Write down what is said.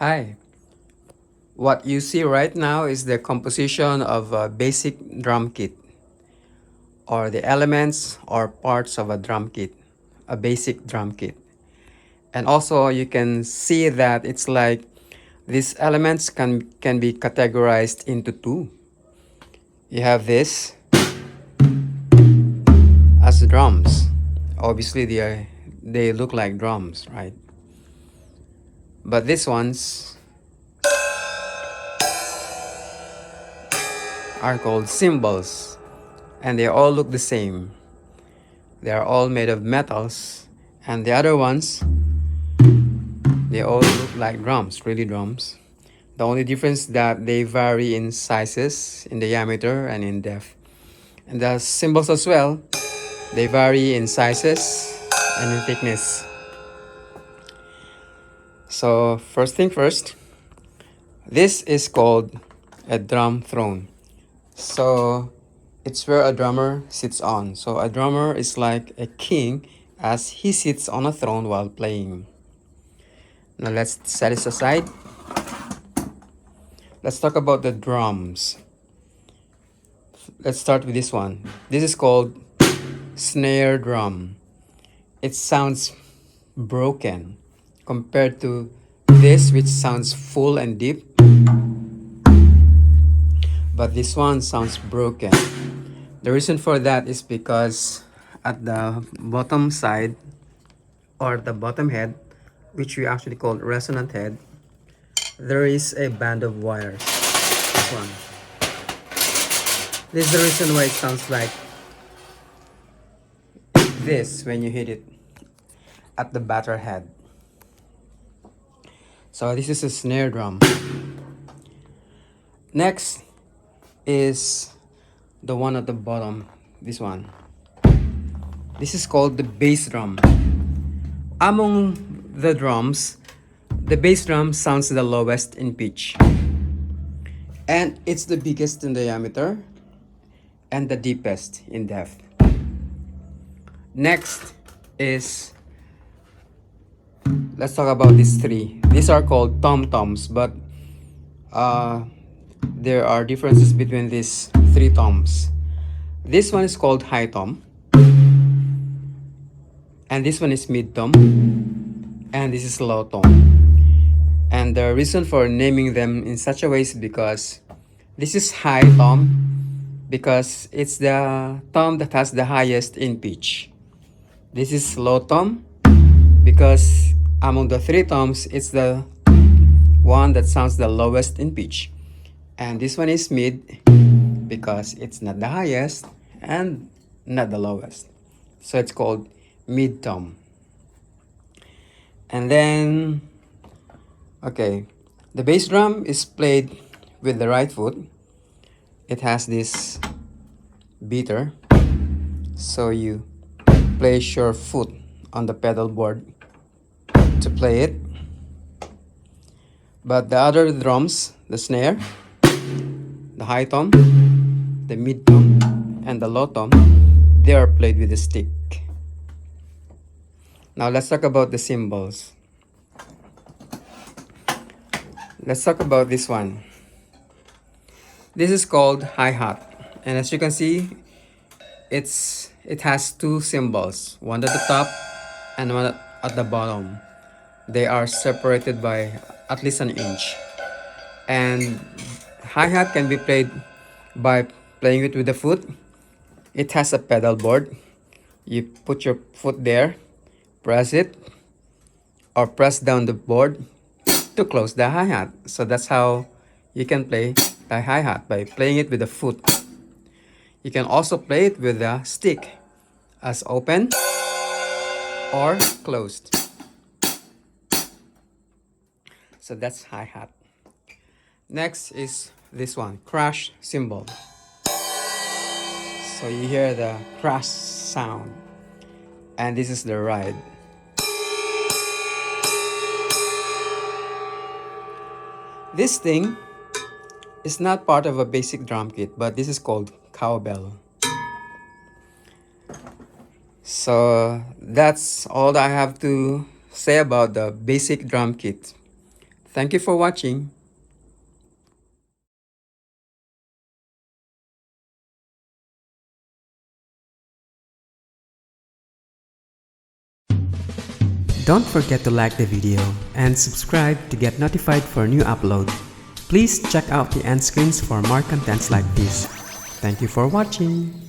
Hi, what you see right now is the composition of a basic drum kit, or the elements or parts of a drum kit, a basic drum kit. And also you can see that it's like these elements can be categorized into two. You have this as drums. Obviously they look like drums, right? But these ones are called cymbals, and they all look the same. They are all made of metals, and the other ones, they all look like drums, really drums. The only difference that they vary in sizes, in diameter, and in depth. And the cymbals as well, they vary in sizes and in thickness. So first thing first, this is called a drum throne. So it's where a drummer sits on. So a drummer is like a king as he sits on a throne while playing. Now let's set this aside. Let's talk about the drums. Let's start with this one. This is called snare drum. It sounds broken compared to this, which sounds full and deep. But this one sounds broken. The reason for that is because at the bottom side, or the bottom head, which we actually call resonant head, there is a band of wires. This one. This is the reason why it sounds like this when you hit it at the batter head. So this is a snare drum. Next is the one at the bottom, this one. This is called the bass drum. Among the drums, the bass drum sounds the lowest in pitch, and it's the biggest in diameter and the deepest in depth. Next is, let's talk about these three. These are called tom-toms, but there are differences between these three toms. This one is called high tom, and this one is mid tom, and this is low tom. And the reason for naming them in such a way is because this is high tom because it's the tom that has the highest in pitch. This is low tom because among the three toms, it's the one that sounds the lowest in pitch. And this one is mid because it's not the highest and not the lowest. So it's called mid tom. And then, okay, the bass drum is played with the right foot. It has this beater, so you place your foot on the pedal board to play it. But the other drums, the snare, the high tom, the mid tom, and the low tom, they are played with a stick. Now let's talk about the cymbals. Let's talk about this one. This is called hi-hat, and as you can see, it has two cymbals, one at the top and one at the bottom. They are separated by at least an inch. And hi-hat can be played by playing it with the foot. It has a pedal board. You put your foot there, press it, or press down the board to close the hi-hat. So that's how you can play the hi-hat, by playing it with the foot. You can also play it with a stick, as open or closed. So that's hi-hat. Next is this one, crash cymbal. So you hear the crash sound, and this is the ride. This thing is not part of a basic drum kit, but this is called cowbell. So that's all I have to say about the basic drum kit. Thank you for watching. Don't forget to like the video and subscribe to get notified for new upload. Please check out the end screens for more contents like this. Thank you for watching.